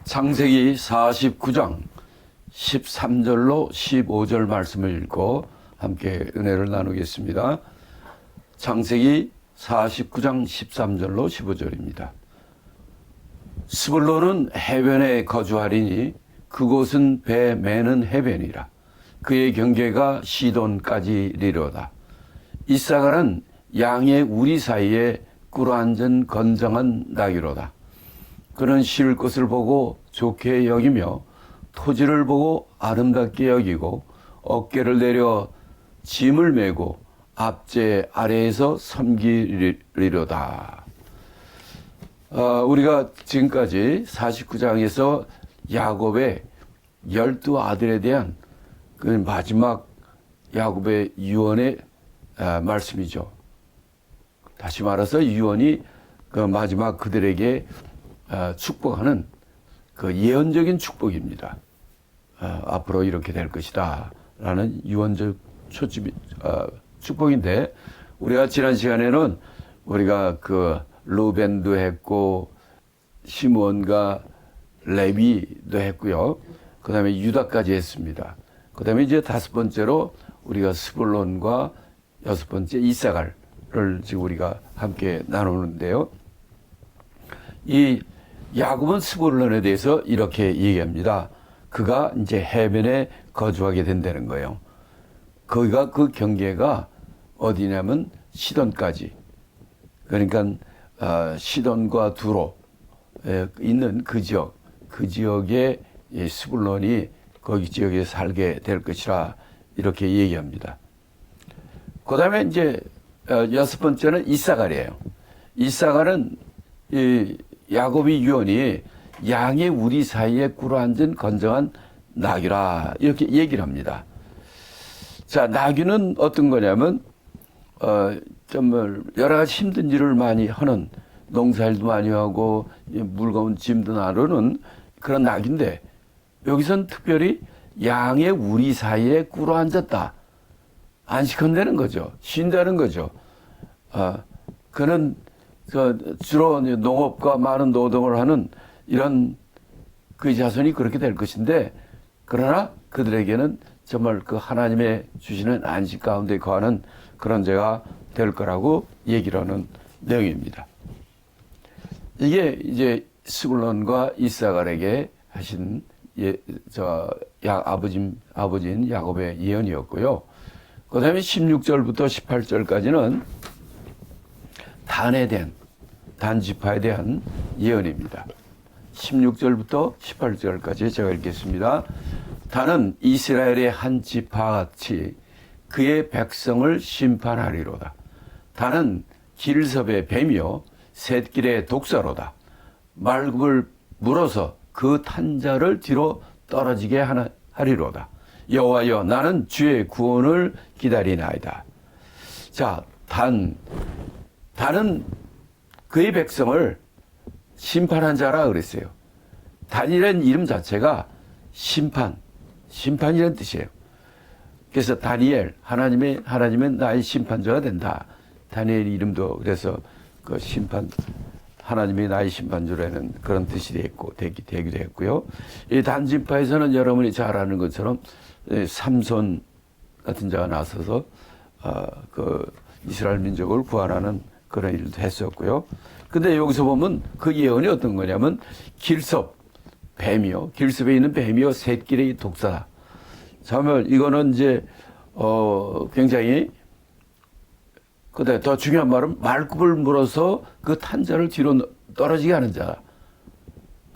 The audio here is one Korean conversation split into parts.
창세기 49장 13절로 15절 말씀을 읽고 함께 은혜를 나누겠습니다. 창세기 49장 13절로 15절입니다. 스불론은 해변에 거주하리니 그곳은 배 매는 해변이라. 그의 경계가 시돈까지리로다. 이사갈은 양의 우리 사이에 꿇어앉은 건장한 나귀로다. 그는 쉴 것을 보고 좋게 여기며 토지를 보고 아름답게 여기고 어깨를 내려 짐을 메고 앞제 아래에서 섬기리로다. 우리가 지금까지 49장에서 야곱의 12아들에 대한 그 마지막 야곱의 유언의 말씀이죠. 다시 말해서 유언이 그 마지막 그들에게 축복하는 그 예언적인 축복입니다. 앞으로 이렇게 될 것이다 라는 유언적 축복인데, 우리가 지난 시간에는 우리가 그 루벤도 했고 시므온과 레위도 했고요. 그 다음에 유다까지 했습니다. 그 다음에 이제 다섯 번째로 우리가 스불론과 여섯 번째 이사갈을 지금 우리가 함께 나누는데요. 이 야곱은 스불론에 대해서 이렇게 얘기합니다. 그가 이제 해변에 거주하게 된다는 거예요. 거기가 그 경계가 어디냐면 시돈까지. 그러니까 시돈과 두로 있는 그 지역에 스불론이 거기 지역에 살게 될 것이라 이렇게 얘기합니다. 그 다음에 이제 여섯 번째는 이사갈이에요. 이사갈은 야곱의 유언이 양의 우리 사이에 꿇어앉은 건장한 나귀라 이렇게 얘기를 합니다. 자, 나귀는 어떤 거냐면 정말 여러 가지 힘든 일을 많이 하는, 농사일도 많이 하고 무거운 짐도 나르는 그런 나귀인데, 여기선 특별히 양의 우리 사이에 꿇어앉았다, 안식한다는 거죠. 쉰다는 거죠. 그는 주로 농업과 많은 노동을 하는 이런 그 자손이 그렇게 될 것인데, 그러나 그들에게는 정말 그 하나님의 주시는 안식 가운데 거하는 그런 죄가 될 거라고 얘기를 하는 내용입니다. 이게 이제 스불론과 이사갈에게 하신 아버지인 야곱의 예언이었고요. 그 다음에 16절부터 18절까지는 단 지파에 대한 예언입니다. 16절부터 18절까지 제가 읽겠습니다. 단은 이스라엘의 한 지파같이 그의 백성을 심판하리로다. 단은 길섭의 뱀이요 샛길의 독사로다. 말굽을 물어서 그 탄자를 뒤로 떨어지게 하리로다. 여호와여, 나는 주의 구원을 기다리나이다. 자, 단은 그의 백성을 심판한 자라 그랬어요. 단이라는 이름 자체가 심판이라는 뜻이에요. 그래서 다니엘, 하나님은 나의 심판자가 된다. 다니엘 이름도 그래서 그 하나님이 나의 심판주라는 그런 뜻이 되기도 했고요. 이 단지파에서는 여러분이 잘 아는 것처럼 삼손 같은 자가 나서서 그 이스라엘 민족을 구원하는 그런 일도 했었고요. 근데 여기서 보면 그 예언이 어떤 거냐면 길섭에 있는 뱀이요 샛길의 독사다. 정말 이거는 이제 굉장히, 근데 더 중요한 말은 말굽을 물어서 그 탄자를 뒤로 떨어지게 하는 자,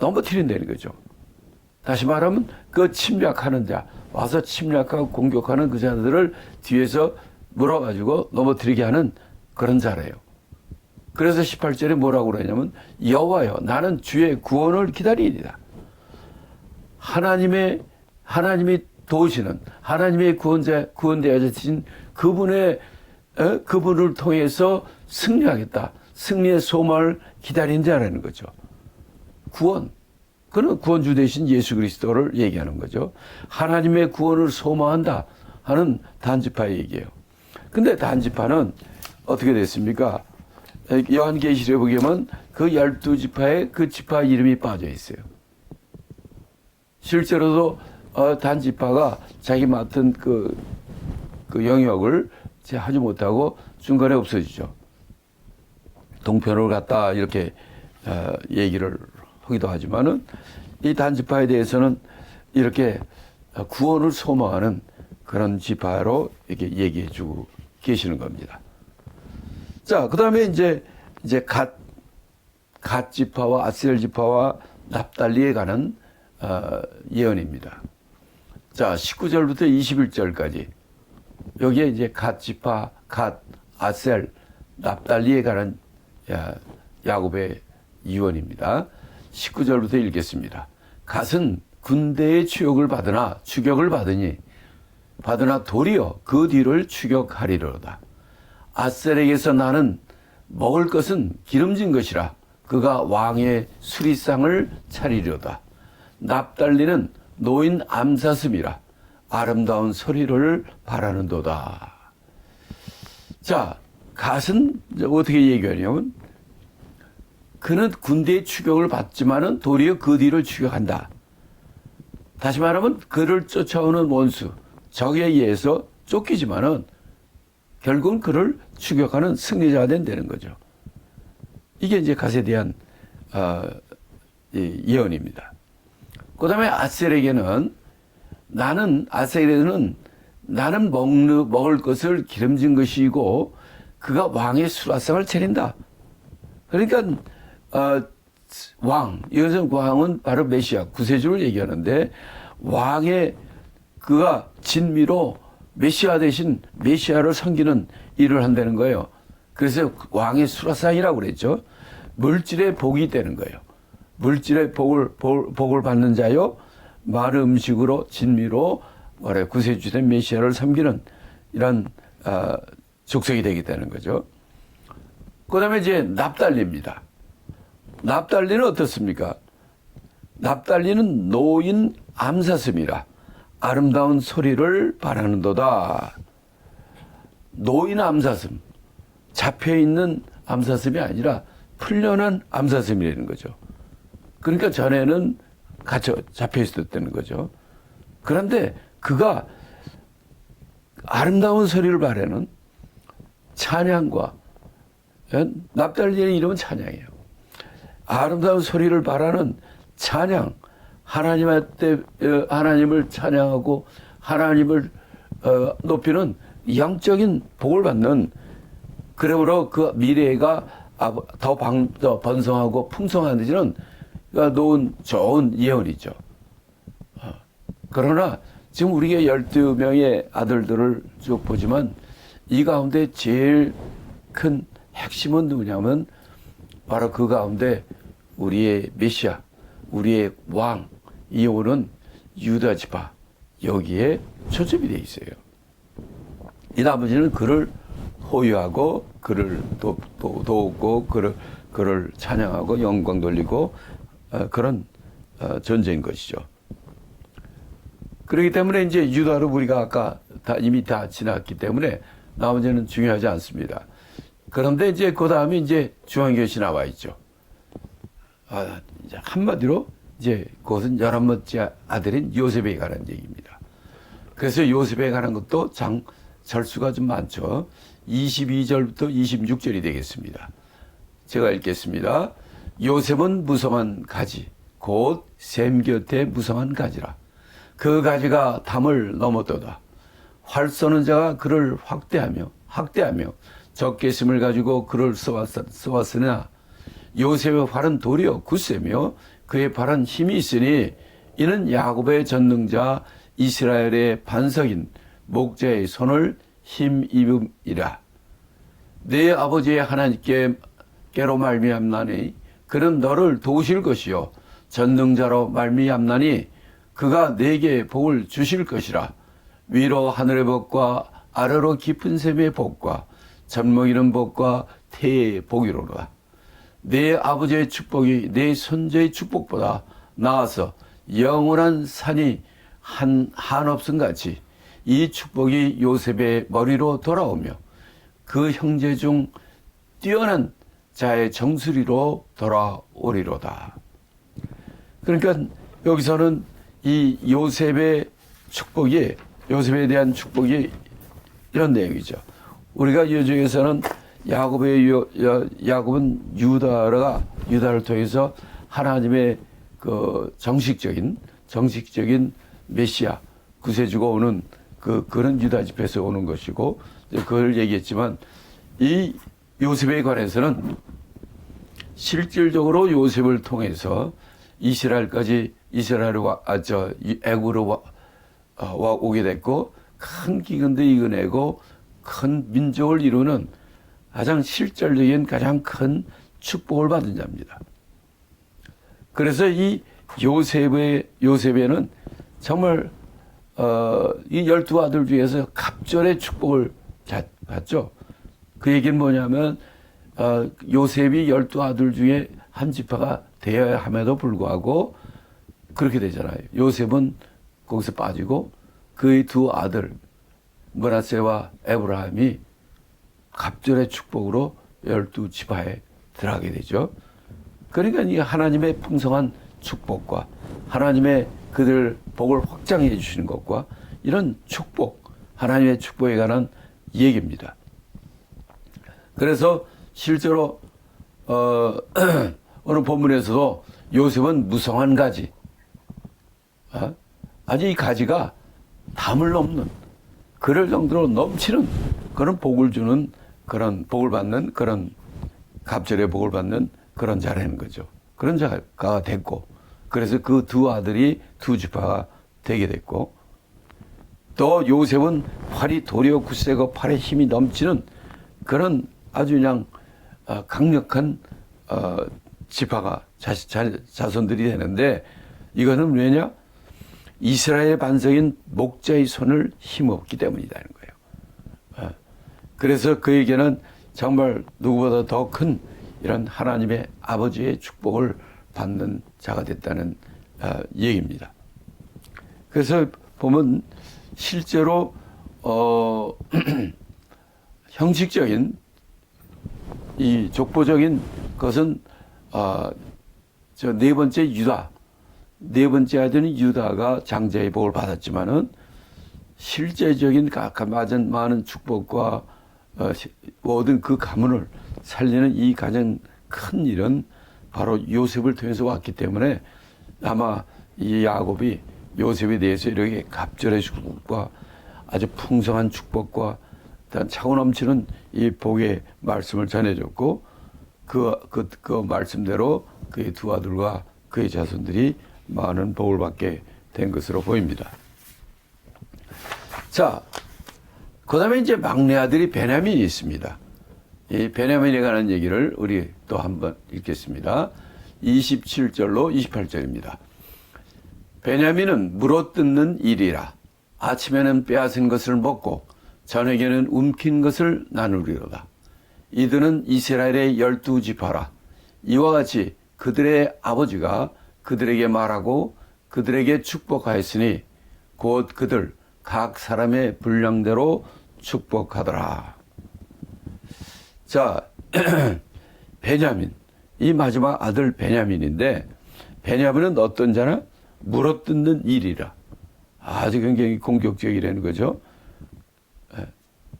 넘어뜨린다는 거죠. 다시 말하면 그 침략하는 자, 와서 침략하고 공격하는 그 자들을 뒤에서 물어가지고 넘어뜨리게 하는 그런 자래요. 그래서 18절에 뭐라고 그러냐면 여호와여, 나는 주의 구원을 기다리리라. 하나님이 도우시는, 하나님의 구원되어진 그분을 통해서 승리하겠다, 승리의 소망을 기다린 자라는 거죠. 그는 구원주 되신 예수 그리스도를 얘기하는 거죠. 하나님의 구원을 소망한다 하는 단지파의 얘기예요. 근데 단지파는 어떻게 됐습니까? 요한계시록에 보면 그 12지파에 그 지파 이름이 빠져 있어요. 실제로도 단지파가 자기 맡은 그 영역을 이제 하지 못하고 중간에 없어지죠. 동편을 갖다 이렇게 얘기를 하기도 하지만은 이 단지파에 대해서는 이렇게 구원을 소망하는 그런 지파로 이렇게 얘기해 주고 계시는 겁니다. 자, 그 다음에 이제 갓 지파와 아셀 지파와 납달리에 관한 예언입니다. 자, 19절부터 21절까지 여기에 이제 갓 지파, 갓, 아셀, 납달리에 관한 야곱의 유언입니다. 19절부터 읽겠습니다. 갓은 군대의 추격을 받으나 도리어 그 뒤를 추격하리로다. 아셀에게서 나는 먹을 것은 기름진 것이라 그가 왕의 수리상을 차리려다. 납달리는 노인 암사슴이라 아름다운 소리를 바라는도다. 자, 갓은 어떻게 얘기하냐면 그는 군대의 추격을 받지만은 도리어 그 뒤를 추격한다. 다시 말하면 그를 쫓아오는 원수, 적에 의해서 쫓기지만은 결국은 그를 추격하는 승리자가 된다는 거죠. 이게 이제 갓에 대한 예언입니다. 그 다음에 아셀에게는 나는 먹을 것을 기름진 것이고 그가 왕의 수라상을 차린다. 그러니까 이것은 왕은 바로 메시아 구세주를 얘기하는데 왕의 그가 진미로 메시아 대신 메시아를 섬기는 일을 한다는 거예요. 그래서 왕의 수라상이라고 그랬죠. 물질의 복이 되는 거예요. 물질의 복을 받는 자요. 마른 음식으로 진미로 구세주된 메시아를 섬기는 이런 족속이 되게 되는 거죠. 그 다음에 이제 납달리입니다. 납달리는 어떻습니까? 납달리는 노인 암사슴이라 아름다운 소리를 바라는도다. 노인 암사슴, 잡혀있는 암사슴이 아니라 풀려난 암사슴이라는 거죠. 그러니까 전에는 잡혀 있었다는 거죠. 그런데 그가 아름다운 소리를 바라는 찬양과 납달리의 이름은 찬양이에요. 아름다운 소리를 바라는 찬양, 하나님을 찬양하고 하나님을 높이는 영적인 복을 받는 그러므로 그 미래가 더 번성하고 풍성한지는 놓은 좋은 예언이죠. 그러나 지금 우리의 12명의 아들들을 쭉 보지만 이 가운데 제일 큰 핵심은 누구냐면 바로 그 가운데 우리의 메시아, 우리의 왕, 이 오는 유다 지파 여기에 초점이 되어 있어요. 이 나머지는 그를 호유하고 그를 돕고 그를 찬양하고 영광 돌리고 그런 존재인 것이죠. 그렇기 때문에 이제 유다를 우리가 아까 이미 다 지났기 때문에 나머지는 중요하지 않습니다. 그런데 이제 그 다음에 이제 중앙교시 나와 있죠. 이제 한마디로 이제 그것은 11번째 아들인 요셉에 관한 얘기입니다. 그래서 요셉에 관한 것도 절수가 좀 많죠. 22절부터 26절이 되겠습니다. 제가 읽겠습니다. 요셉은 무성한 가지, 곧 샘 곁에 무성한 가지라. 그 가지가 담을 넘었도다. 활 쏘는 자가 그를 학대하며 적개심을 가지고 그를 쏘았으나 요셉의 활은 도리어 굳세며 그의 발은 힘이 있으니 이는 야곱의 전능자 이스라엘의 반석인 목자의 손을 힘입음이라. 내 아버지의 하나님께로 말미암나니 그는 너를 도우실 것이요 전능자로 말미암나니 그가 내게 복을 주실 것이라. 위로 하늘의 복과 아래로 깊은 샘의 복과 젖먹이는 복과 태의 복이로라. 내 아버지의 축복이 내 손자의 축복보다 나아서 영원한 산이 한없음 같이 이 축복이 요셉의 머리로 돌아오며 그 형제 중 뛰어난 자의 정수리로 돌아오리로다. 그러니까 여기서는 이 요셉의 축복이, 요셉에 대한 축복이 이런 내용이죠. 우리가 요중에서는 야곱은 유다를 통해서 하나님의 그 정식적인 메시아 구세주가 오는 그런 유다 집에서 오는 것이고, 그걸 얘기했지만, 이 요셉에 관해서는 실질적으로 요셉을 통해서 애굽으로 오게 됐고, 큰 기근도 이겨내고 큰 민족을 이루는 가장 실질적인 가장 큰 축복을 받은 자입니다. 그래서 이 요셉에는 정말 이 12아들 중에서 갑절의 축복을 받죠. 그 얘기는 뭐냐면 요셉이 12아들 중에 한 지파가 되어야 함에도 불구하고 그렇게 되잖아요. 요셉은 거기서 빠지고 그의 두 아들 므낫세와 에브라임이 갑절의 축복으로 12지파에 들어가게 되죠. 그러니까 이 하나님의 풍성한 축복과 하나님의 그들 복을 확장해 주시는 것과 이런 축복, 하나님의 축복에 관한 얘기입니다. 그래서 실제로 오늘 본문에서도 요셉은 무성한 가지, 아주 이 가지가 담을 넘는, 그럴 정도로 넘치는 그런 복을 주는, 그런 복을 받는, 그런 갑절의 복을 받는 그런 자라는 거죠. 그런 자가 됐고, 그래서 그 두 아들이 두 지파가 되게 됐고, 또 요셉은 팔이 도리어 굳세고 팔에 힘이 넘치는 그런 아주 그냥 강력한 지파가 자손들이 되는데, 이거는 왜냐? 이스라엘 반석인 목자의 손을 힘없기 때문이라는 거예요. 그래서 그에게는 정말 누구보다 더 큰 이런 하나님의 아버지의 축복을 받는 자가 됐다는 얘기입니다. 그래서 보면 실제로 형식적인 이 족보적인 것은 저 네 번째 유다, 네 번째 아들인 유다가 장자의 복을 받았지만은 실제적인 많은 축복과 모든 그 가문을 살리는 이 가장 큰 일은 바로 요셉을 통해서 왔기 때문에 아마 이 야곱이 요셉에 대해서 이렇게 갑절의 축복과 아주 풍성한 축복과 차고 넘치는 이 복의 말씀을 전해줬고, 그 말씀대로 그의 두 아들과 그의 자손들이 많은 복을 받게 된 것으로 보입니다. 자, 그 다음에 이제 막내 아들이 베냐민이 있습니다. 이 베냐민에 관한 얘기를 우리 또 한번 읽겠습니다. 27절로 28절입니다. 베냐민은 물어뜯는 일이라. 아침에는 빼앗은 것을 먹고 저녁에는 움킨 것을 나누리로다. 이들은 이스라엘의 12지파라. 이와 같이 그들의 아버지가 그들에게 말하고 그들에게 축복하였으니 곧 그들 각 사람의 분량대로 축복하더라. 자, 베냐민, 이 마지막 아들 베냐민인데, 베냐민은 어떤 자나? 물어뜯는 일이라. 아주 굉장히 공격적이라는 거죠.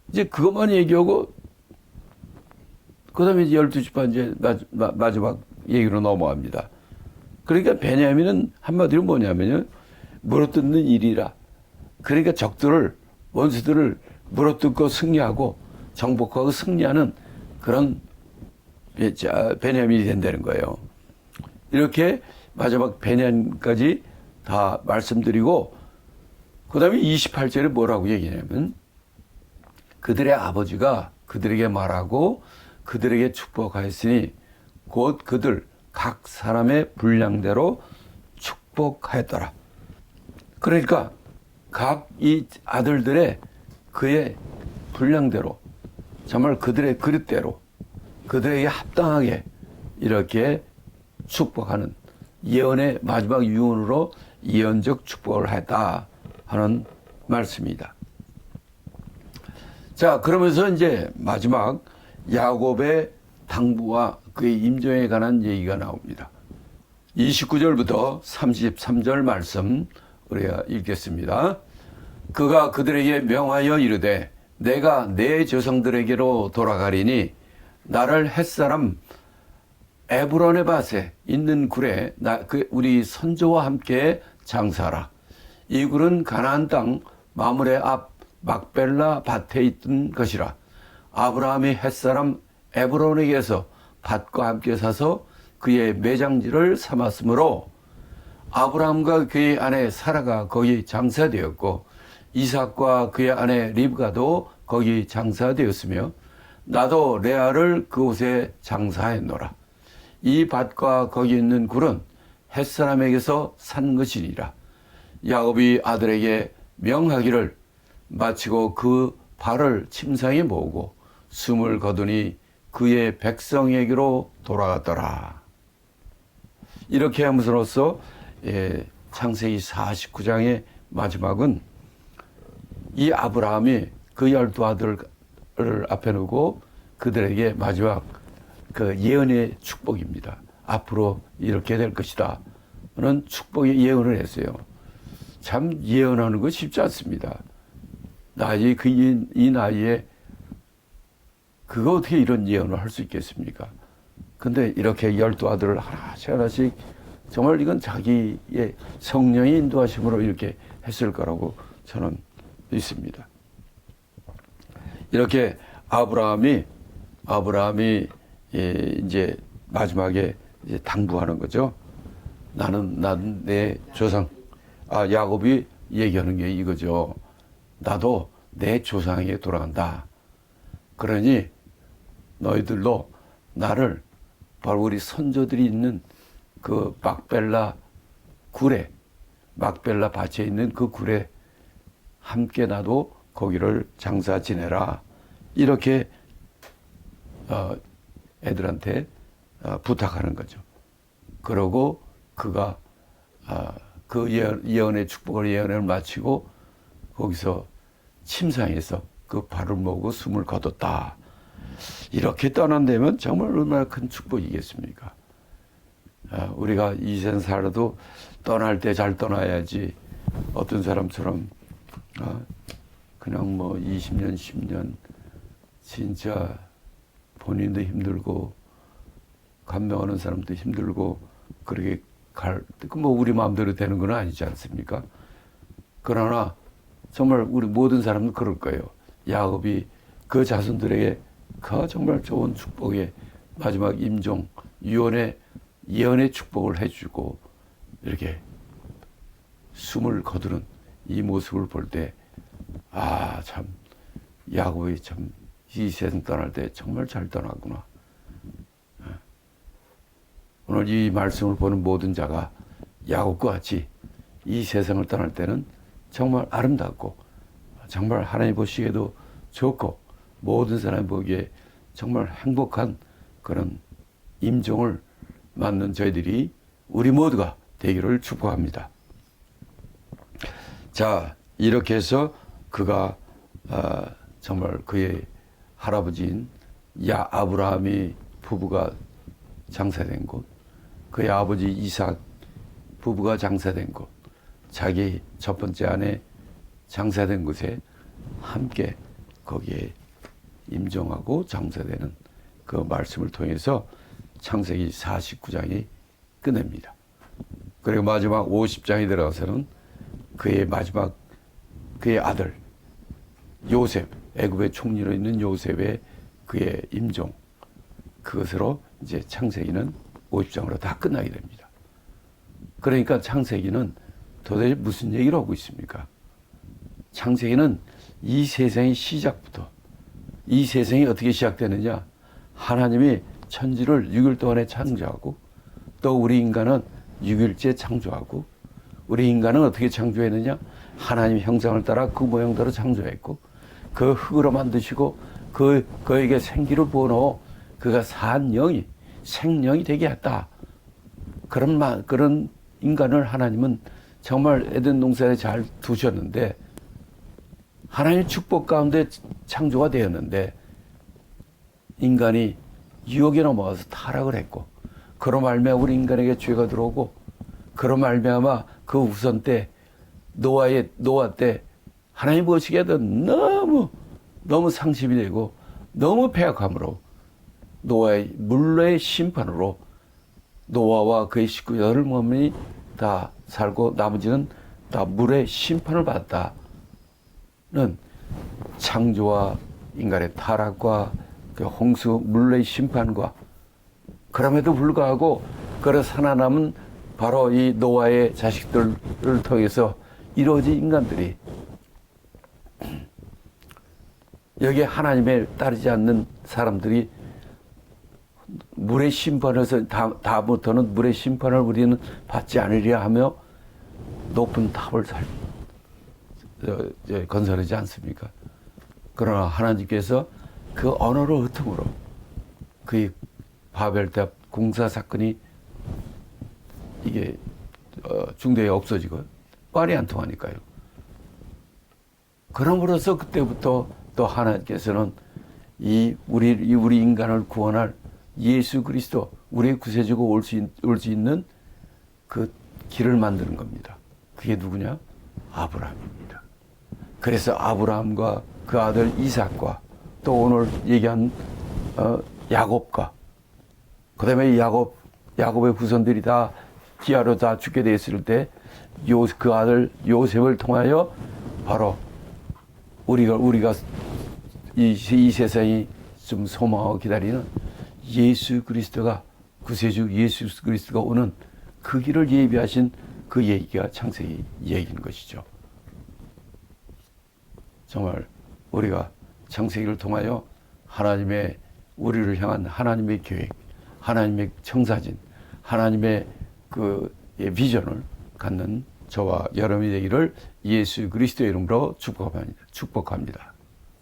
이제 그것만 얘기하고, 그 다음에 이제 12지파 이제 마지막 얘기로 넘어갑니다. 그러니까 베냐민은 한마디로 뭐냐면요, 물어뜯는 일이라. 그러니까 적들을, 원수들을 물어뜯고 승리하고 정복하고 승리하는 그런 베냐민이 된다는 거예요. 이렇게 마지막 베냐민까지 다 말씀드리고, 그 다음에 28절에 뭐라고 얘기냐면, 그들의 아버지가 그들에게 말하고 그들에게 축복하였으니 곧 그들 각 사람의 분량대로 축복하였더라. 그러니까 각 이 아들들의 그의 분량대로, 정말 그들의 그릇대로, 그들에게 합당하게 이렇게 축복하는, 예언의 마지막 유언으로 예언적 축복을 했다 하는 말씀입니다. 자, 그러면서 이제 마지막 야곱의 당부와 그의 임종에 관한 얘기가 나옵니다. 29절부터 33절 말씀 우리가 읽겠습니다. 그가 그들에게 명하여 이르되 내가 내 조상들에게로 돌아가리니 나를 햇사람 에브론의 밭에 있는 굴에 우리 선조와 함께 장사하라. 이 굴은 가나안 땅 마므레 앞 막벨라 밭에 있던 것이라. 아브라함이 햇사람 에브론에게서 밭과 함께 사서 그의 매장지를 삼았으므로 아브라함과 그의 아내 사라가 거기 장사되었고 이삭과 그의 아내 리브가도 거기 장사되었으며 나도 레아를 그곳에 장사했노라. 이 밭과 거기 있는 굴은 햇사람에게서 산 것이니라. 야곱이 아들에게 명하기를 마치고 그 발을 침상에 모으고 숨을 거두니 그의 백성에게로 돌아갔더라. 이렇게 함으로써 창세기 49장의 마지막은 이 아브라함이 그 12아들을 앞에 놓고 그들에게 마지막 그 예언의 축복입니다. 앞으로 이렇게 될 것이다 는 축복의 예언을 했어요. 참 예언하는 거 쉽지 않습니다. 나이 이 나이에 그거 어떻게 이런 예언을 할 수 있겠습니까? 근데 이렇게 12아들을 하나씩 하나씩 정말 이건 자기의 성령의 인도하심으로 이렇게 했을 거라고 저는 믿습니다. 이렇게 아브라함이 이제 마지막에 이제 당부하는 거죠. 나는 내 조상, 야곱이 얘기하는 게 이거죠. 나도 내 조상에게 돌아간다. 그러니 너희들도 나를 바로 우리 선조들이 있는 그 막벨라 밭에 있는 그 굴에 함께 나도 거기를 장사 지내라. 이렇게 애들한테 부탁하는 거죠. 그러고 그가 그 예언의 축복을 예언을 마치고 거기서 침상에서 그 발을 모으고 숨을 거뒀다. 이렇게 떠난다면 정말 얼마나 큰 축복이겠습니까? 우리가 이 세상 살아도 떠날 때 잘 떠나야지. 어떤 사람처럼 그냥 뭐 20년, 10년 진짜 본인도 힘들고 감명하는 사람도 힘들고 그렇게 뭐 우리 마음대로 되는 건 아니지 않습니까? 그러나 정말 우리 모든 사람은 그럴 거예요. 야곱이 그 자손들에게 그 정말 좋은 축복의 마지막 임종, 예언의 축복을 해주고 이렇게 숨을 거두는 이 모습을 볼 때 참 야곱이 참 이 세상 떠날 때 정말 잘 떠났구나. 오늘 이 말씀을 보는 모든 자가 야곱과 같이 이 세상을 떠날 때는 정말 아름답고 정말 하나님 보시기에도 좋고 모든 사람이 보기에 정말 행복한 그런 임종을 맞는 저희들이 우리 모두가 되기를 축복합니다. 자, 이렇게 해서 그가 정말 그의 할아버지인 아브라함이 부부가 장사된 곳, 그의 아버지 이삭 부부가 장사된 곳, 자기 첫 번째 아내 장사된 곳에 함께 거기에 임종하고 장사되는 그 말씀을 통해서 창세기 49장이 끝냅니다. 그리고 마지막 50장에 들어가서는 그의 아들 요셉, 애굽의 총리로 있는 요셉의 그의 임종, 그것으로 이제 창세기는 50장으로 다 끝나게 됩니다. 그러니까 창세기는 도대체 무슨 얘기를 하고 있습니까? 창세기는 이 세상의 시작부터 이 세상이 어떻게 시작되느냐, 하나님이 천지를 6일 동안에 창조하고 또 우리 인간은 6일째 창조하고, 우리 인간은 어떻게 창조했느냐, 하나님 형상을 따라 그 모양대로 창조했고 그 흙으로 만드시고 그에게 생기를 부어넣어 그가 산 영이 생명이 되게 했다. 그런 인간을 하나님은 정말 에덴 동산에 잘 두셨는데, 하나님 축복 가운데 창조가 되었는데 인간이 유혹에 넘어가서 타락을 했고, 그로 말미암아 우리 인간에게 죄가 들어오고, 그로 말미암아 그 후손 때 노아 때 하나님 보시기에도 너무 상심이 되고 너무 패역함으로 노아의 물의 심판으로 노아와 그의 식구 8명이 다 살고 나머지는 다 물의 심판을 받았다는 창조와 인간의 타락과 그 홍수 물의 심판과 그럼에도 불구하고 그래서 살아남은 바로 이 노아의 자식들을 통해서 이루어진 인간들이 여기에 하나님에 따르지 않는 사람들이 물의 심판에서 다음부터는 물의 심판을 우리는 받지 않으리라 하며 높은 탑을 건설하지 않습니까? 그러나 하나님께서 그 언어로 흩음으로 그 바벨탑 공사 사건이 이게 중도에 없어지고 말이 안 통하니까요. 그럼으로써 그때부터 또 하나님께서는 우리 인간을 구원할 예수 그리스도 우리의 구세주가 올 수 있는 그 길을 만드는 겁니다. 그게 누구냐? 아브라함입니다. 그래서 아브라함과 그 아들 이삭과 또 오늘 얘기한 야곱과 그다음에 야곱의 후손들이 다 기아로 다 죽게 되었을 때 그 아들 요셉을 통하여 바로 우리가 이 세상이 좀 소망하고 기다리는 예수 그리스도가 구세주 예수 그리스도가 오는 그 길을 예비하신 그 얘기가 창세기 얘기인 것이죠. 정말 우리가 창세기를 통하여 하나님의 우리를 향한 하나님의 계획, 하나님의 청사진, 하나님의 그 비전을 갖는 저와 여러분이 되기를 예수 그리스도의 이름으로 축복합니다.